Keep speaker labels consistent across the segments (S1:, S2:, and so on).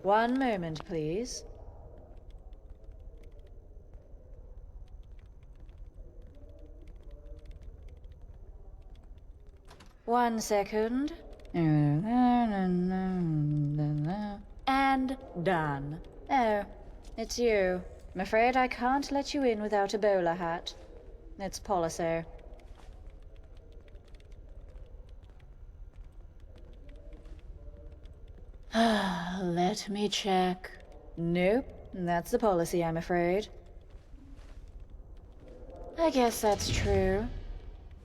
S1: One moment, please. One second. And done. Oh, it's you. I'm afraid I can't let you in without a bowler hat. It's policy. Let me check. Nope, that's the policy, I'm afraid. I guess that's true.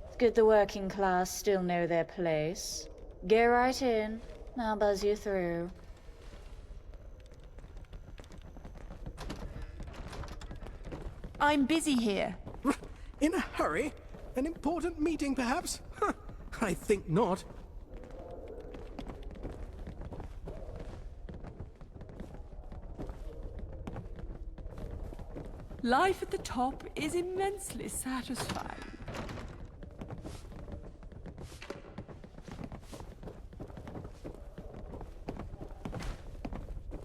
S1: It's good the working class still know their place. Go right in. I'll buzz you through.
S2: I'm busy here.
S3: In a hurry? An important meeting, perhaps? Huh, I think not.
S2: Life at the top is immensely satisfying.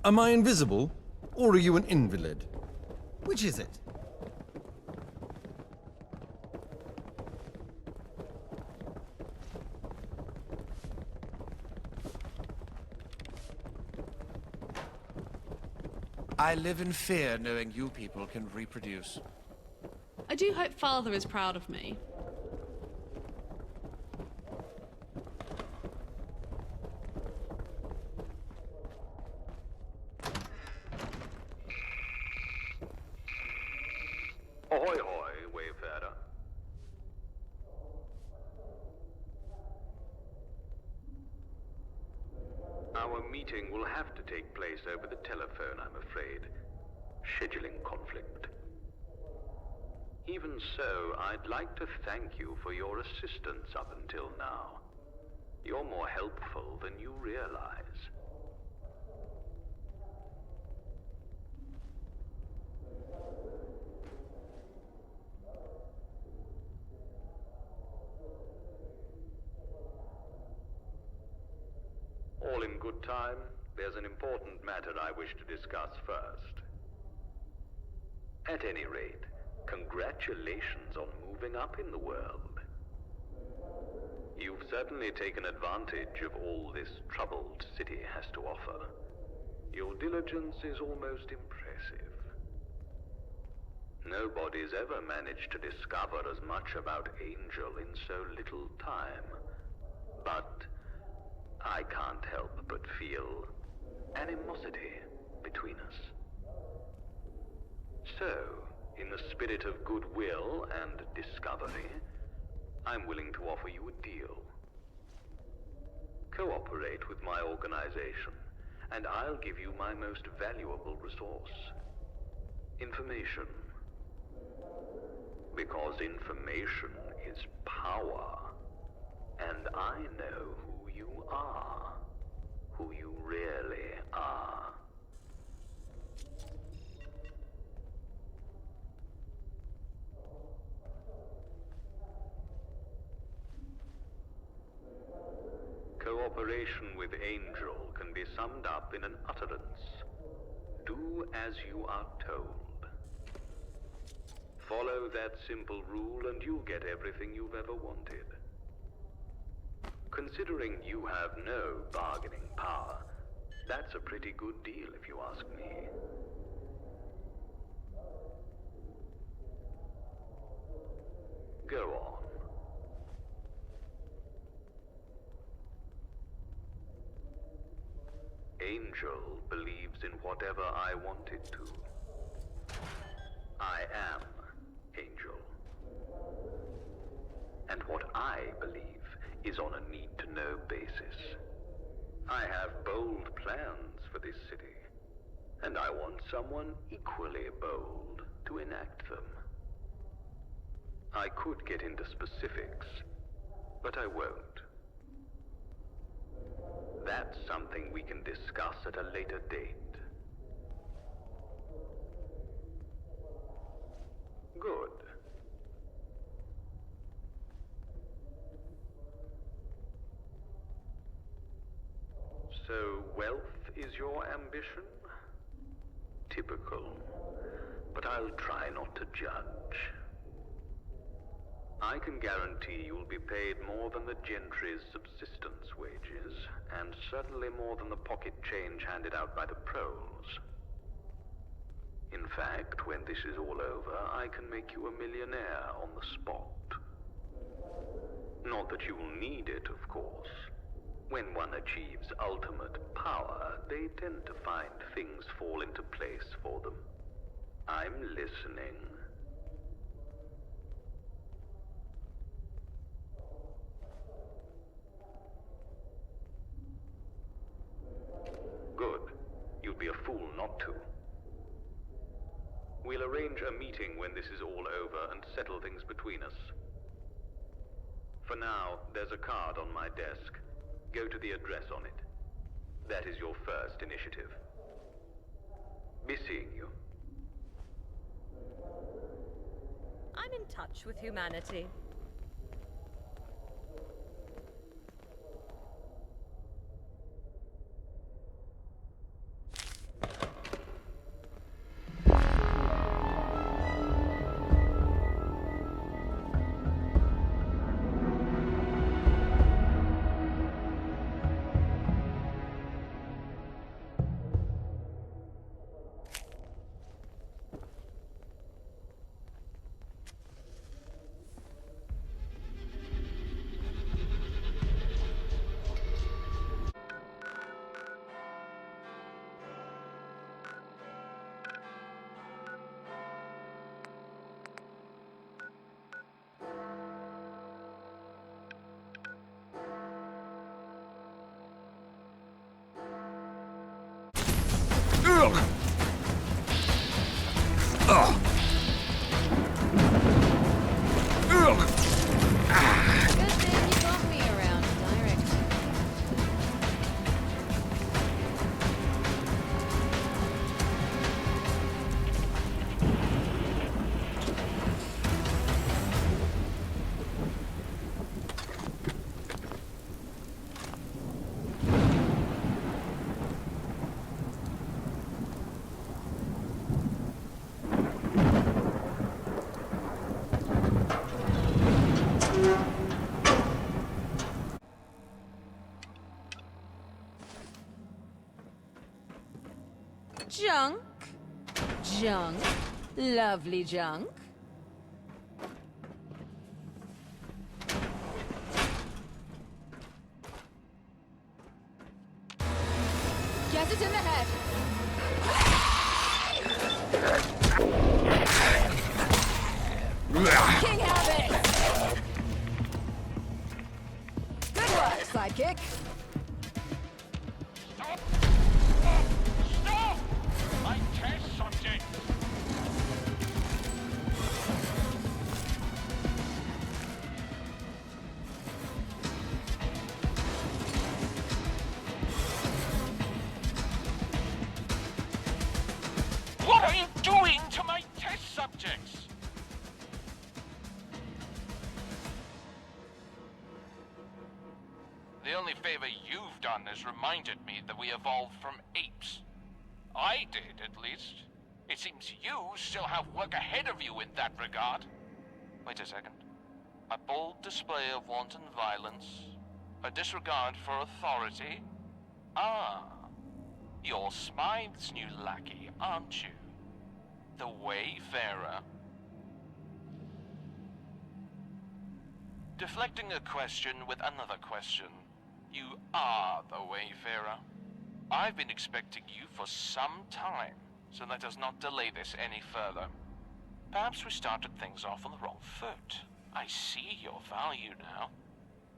S4: Am I invisible, or are you an invalid? Which is it?
S5: I live in fear knowing you people can reproduce.
S6: I do hope Father is proud of me.
S7: Ahoy hoy, wayfarer. Our meeting will have to take place over the telephone, I'm afraid. Scheduling conflict. Even so, I'd like to thank you for your assistance up until now. You're more helpful than you realize. All in good time. There's an important matter I wish to discuss first. At any rate, congratulations on moving up in the world. You've certainly taken advantage of all this troubled city has to offer. Your diligence is almost impressive. Nobody's ever managed to discover as much about Angel in so little time. But I can't help but feel animosity between us. So, in the spirit of goodwill and discovery, I'm willing to offer you a deal. Cooperate with my organization, and I'll give you my most valuable resource. Information. Because information is power. And I know who you are. Who you really are. Cooperation with Angel can be summed up in an utterance. Do as you are told. Follow that simple rule and you'll get everything you've ever wanted. Considering you have no bargaining power, that's a pretty good deal if you ask me. Go on. Angel believes in whatever I want it to. I am Angel. And what I believe is on a need-to-know basis. I have bold plans for this city, and I want someone equally bold to enact them. I could get into specifics, but I won't. That's something we can discuss at a later date. Good. So, wealth is your ambition? Typical. But I'll try not to judge. I can guarantee you'll be paid more than the Gentry's subsistence wages, and certainly more than the pocket change handed out by the proles. In fact, when this is all over, I can make you a millionaire on the spot. Not that you will need it, of course. When one achieves ultimate power, they tend to find things fall into place for them. I'm listening. Good. You'd be a fool not to. We'll arrange a meeting when this is all over and settle things between us. For now, there's a card on my desk. Go to the address on it. That is your first initiative. Be seeing you.
S8: I'm in touch with humanity.
S9: Good thing you got me around direct.
S8: Junk? Junk? Lovely junk?
S9: Get it in the head. King habit. Good work, sidekick.
S10: Stop! Stop! My test subject! What are you doing to my test subjects? The only favor you've done is reminded me that we evolved from apes. I did, at least. It seems you still have work ahead of you in that regard. Wait a second. A bold display of wanton violence? A disregard for authority? Ah. You're Smythe's new lackey, aren't you? The Wayfarer. Deflecting a question with another question. You are the Wayfarer. I've been expecting you for some time, so let us not delay this any further. Perhaps we started things off on the wrong foot. I see your value now.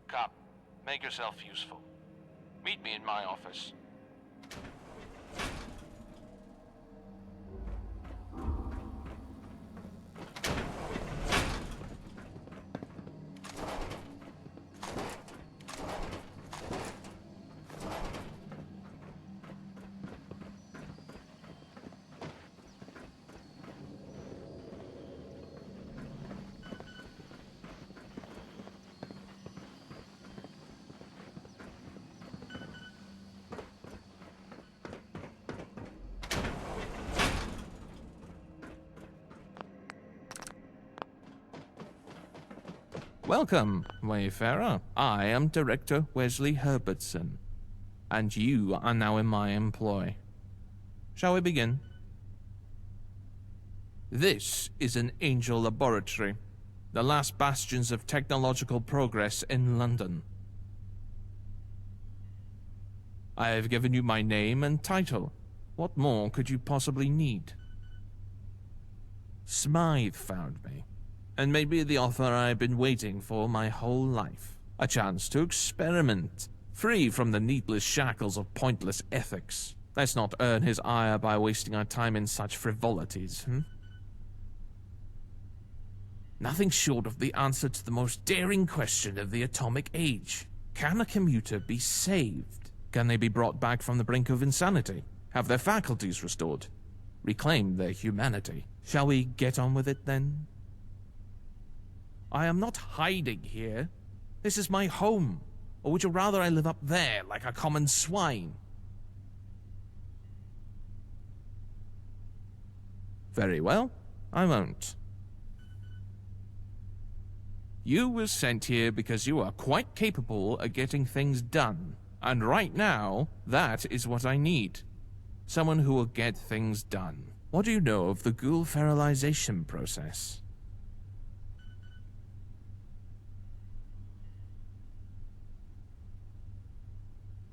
S10: Come, make yourself useful. Meet me in my office.
S11: Welcome, Wayfarer. I am Director Wesley Herbertson, and you are now in my employ. Shall we begin? This is an Angel Laboratory, the last bastions of technological progress in London. I have given you my name and title. What more could you possibly need? Smythe found me, and made me the offer I've been waiting for my whole life. A chance to experiment, free from the needless shackles of pointless ethics. Let's not earn his ire by wasting our time in such frivolities, Nothing short of the answer to the most daring question of the atomic age. Can a commuter be saved? Can they be brought back from the brink of insanity? Have their faculties restored? Reclaim their humanity? Shall we get on with it, then? I am not hiding here. This is my home. Or would you rather I live up there like a common swine? Very well, I won't. You were sent here because you are quite capable of getting things done. And right now, that is what I need. Someone who will get things done. What do you know of the ghoul feralization process?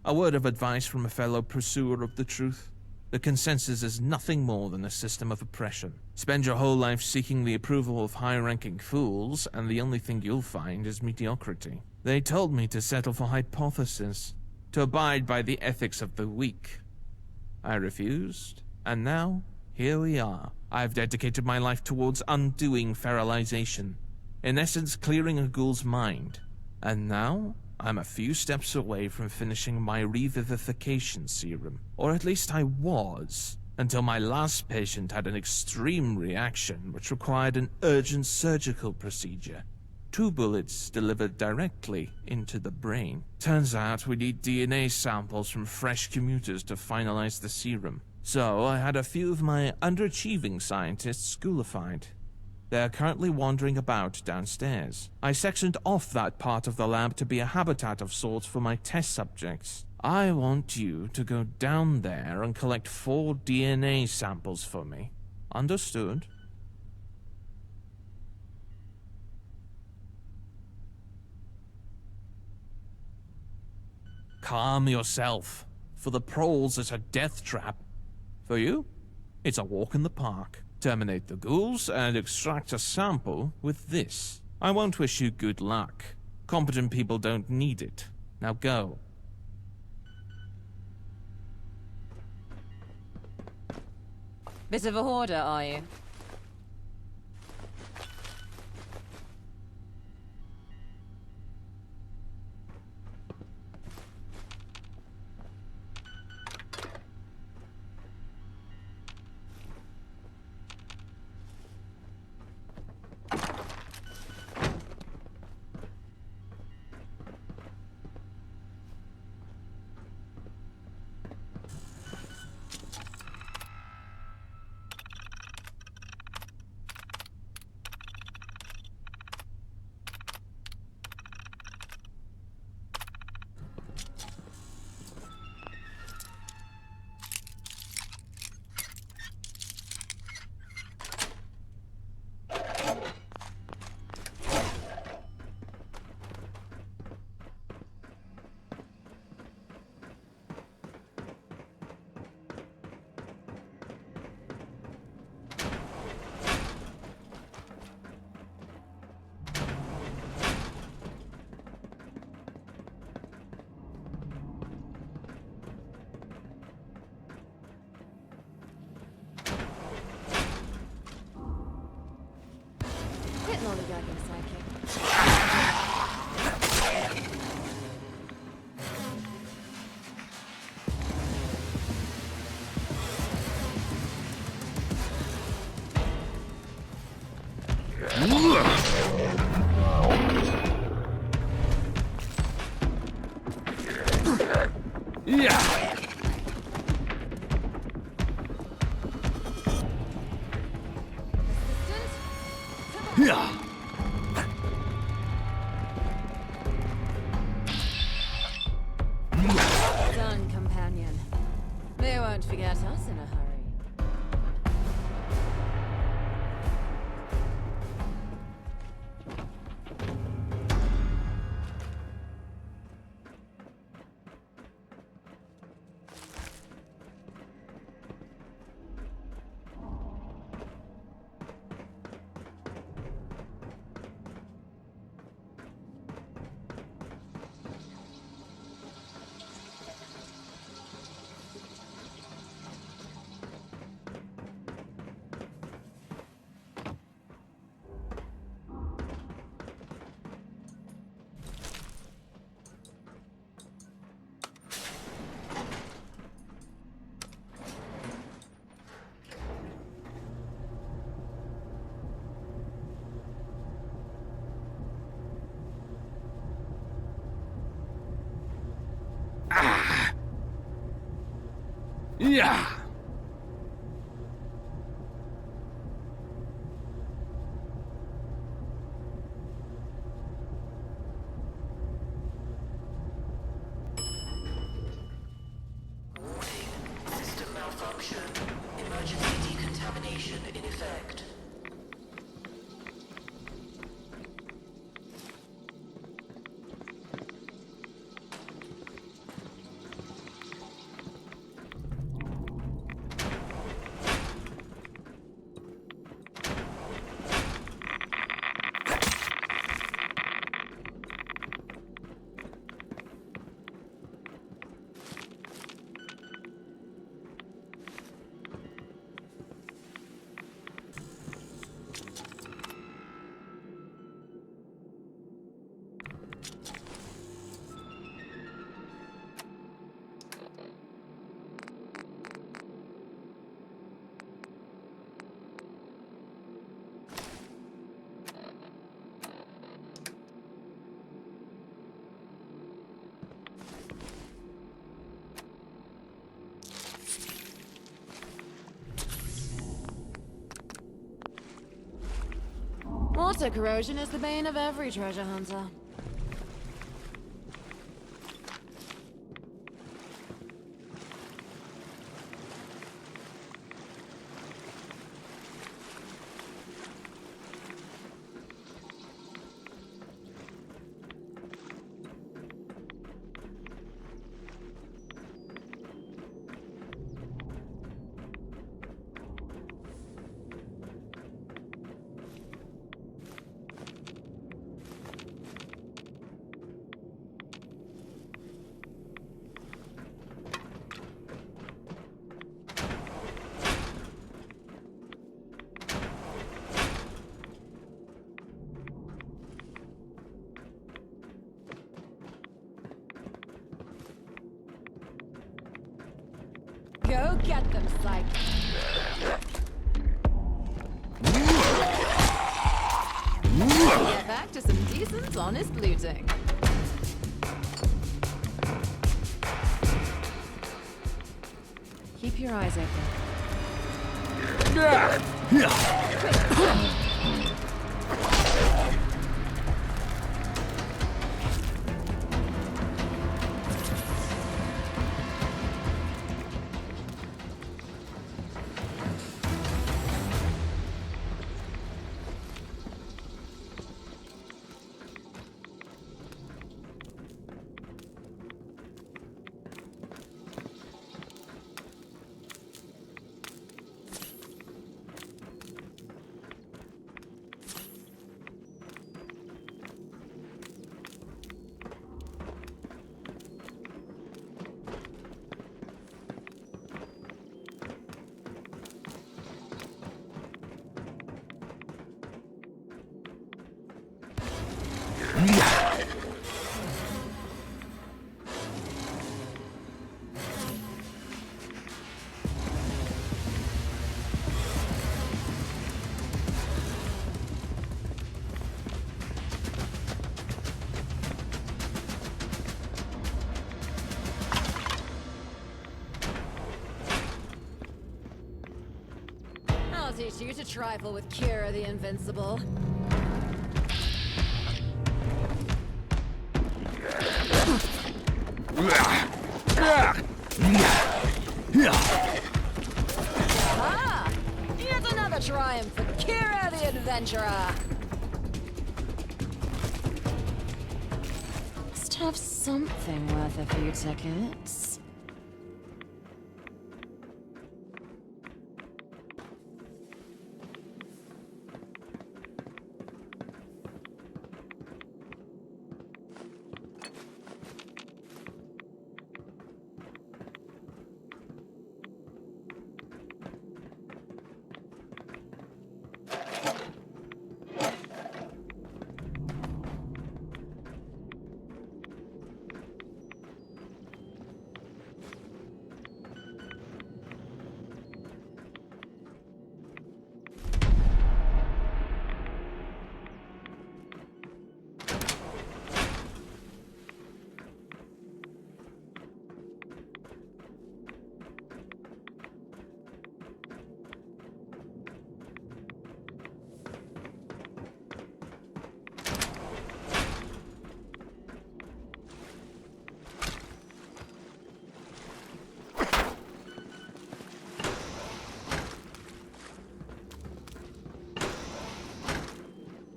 S11: A word of advice from a fellow pursuer of the truth. The consensus is nothing more than a system of oppression. Spend your whole life seeking the approval of high-ranking fools, and the only thing you'll find is mediocrity. They told me to settle for hypothesis, to abide by the ethics of the weak. I refused, and now, here we are. I've dedicated my life towards undoing feralization, in essence clearing a ghoul's mind. And now, I'm a few steps away from finishing my revivification serum. Or at least I was, until my last patient had an extreme reaction which required an urgent surgical procedure. 2 bullets delivered directly into the brain. Turns out we need DNA samples from fresh commuters to finalize the serum. So I had a few of my underachieving scientists schoolified. They are currently wandering about downstairs. I sectioned off that part of the lab to be a habitat of sorts for my test subjects. I want you to go down there and collect 4 DNA samples for me. Understood? Calm yourself. For the proles, it's a death trap. For you, it's a walk in the park. Terminate the ghouls and extract a sample with this. I won't wish you good luck. Competent people don't need it. Now go.
S9: Bit of a hoarder, are you? Lollygagging psychic.
S11: Yeah.
S12: System malfunction. Emergency decontamination in effect.
S9: Water corrosion is the bane of every treasure hunter. Go get them, Smythe. Get back to some decent, honest looting. Keep your eyes open. I'll teach you to trifle with Kira the Invincible. Ah! Yet another triumph for Kira the Adventurer! Must have something worth a few tickets.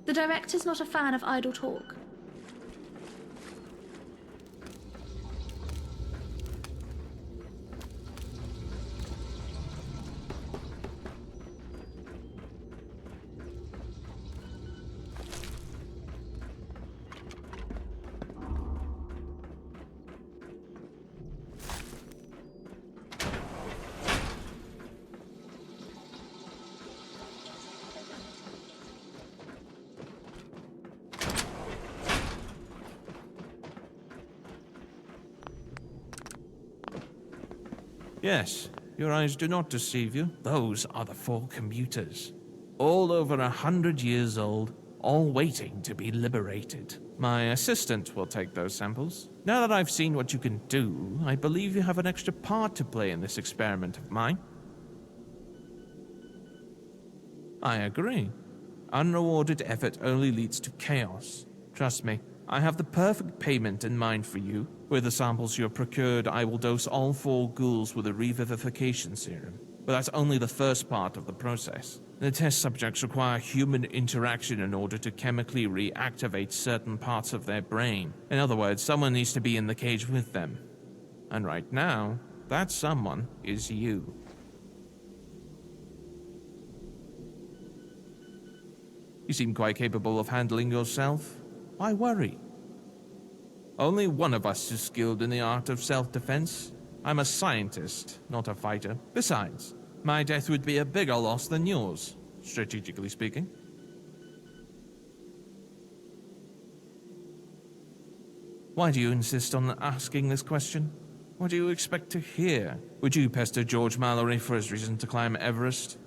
S13: The director's not a fan of idle talk.
S11: Yes, your eyes do not deceive you. Those are the 4 commuters. All over 100 years old, all waiting to be liberated. My assistant will take those samples. Now that I've seen what you can do, I believe you have an extra part to play in this experiment of mine. I agree. Unrewarded effort only leads to chaos. Trust me, I have the perfect payment in mind for you. With the samples you have procured, I will dose all 4 ghouls with a revivification serum. But that's only the first part of the process. The test subjects require human interaction in order to chemically reactivate certain parts of their brain. In other words, someone needs to be in the cage with them. And right now, that someone is you. You seem quite capable of handling yourself. Why worry? Only one of us is skilled in the art of self-defense. I'm a scientist, not a fighter. Besides, my death would be a bigger loss than yours, strategically speaking. Why do you insist on asking this question? What do you expect to hear? Would you pester George Mallory for his reason to climb Everest?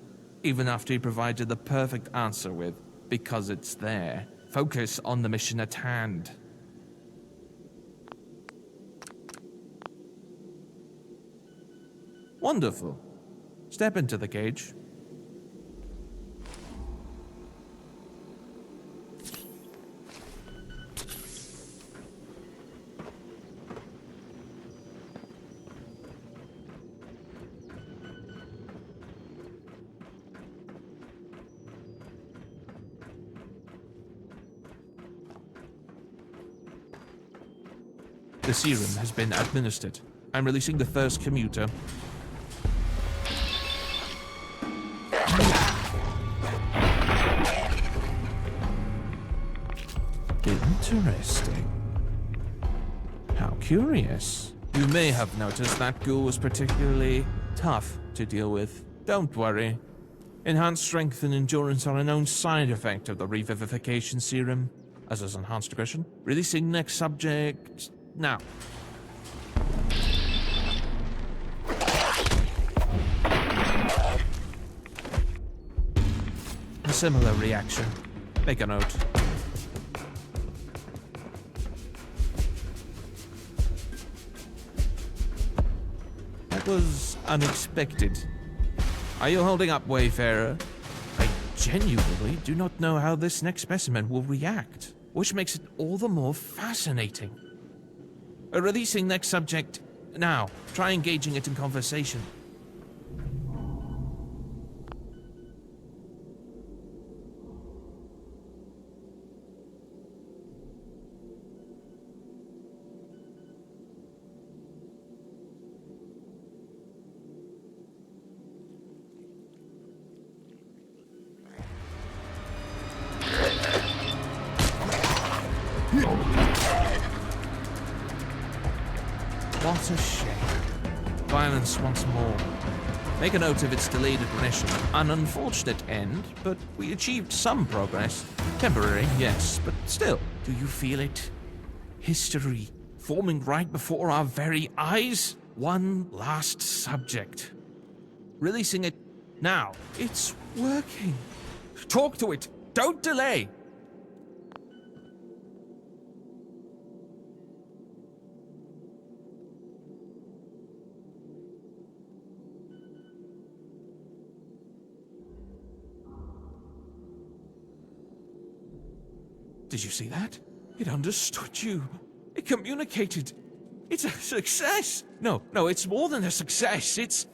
S11: Even after he provided the perfect answer with, "Because it's there." Focus on the mission at hand. Wonderful. Step into the cage. The serum has been administered. I'm releasing the first commuter. Interesting. How curious. You may have noticed that ghoul was particularly tough to deal with. Don't worry. Enhanced strength and endurance are a known side effect of the revivification serum, as is enhanced aggression. Releasing next subject now. A similar reaction. Make a note. That was unexpected. Are you holding up, Wayfarer? I genuinely do not know how this next specimen will react, which makes it all the more fascinating. Releasing next subject now. Try engaging it in conversation. What a shame. Violence once more. Make a note of its delayed ignition. An unfortunate end, but we achieved some progress. Temporary, yes, but still. Do you feel it? History forming right before our very eyes? One last subject. Releasing it now. It's working. Talk to it. Don't delay. Did you see that? It understood you. It communicated. It's a success. No, it's more than a success. It's...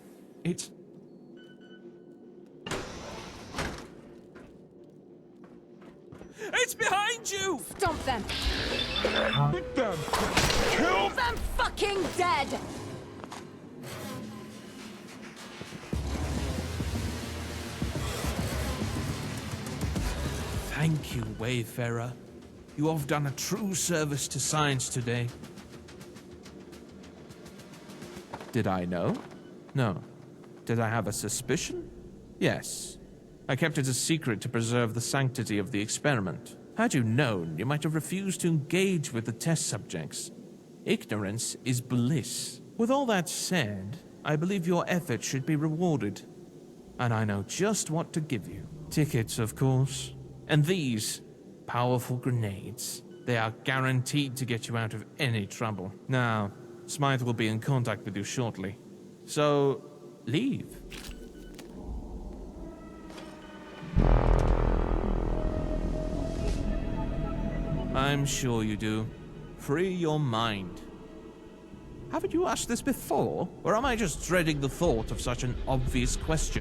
S11: It's behind you!
S9: Stomp them!
S11: Hit them!
S9: Kill them fucking dead!
S11: Thank you, Wayfarer. You have done a true service to science today. Did I know? No. Did I have a suspicion? Yes. I kept it a secret to preserve the sanctity of the experiment. Had you known, you might have refused to engage with the test subjects. Ignorance is bliss. With all that said, I believe your effort should be rewarded. And I know just what to give you. Tickets, of course. And these powerful grenades. They are guaranteed to get you out of any trouble. Now, Smythe will be in contact with you shortly. So, leave. I'm sure you do. Free your mind. Haven't you asked this before? Or am I just dreading the thought of such an obvious question?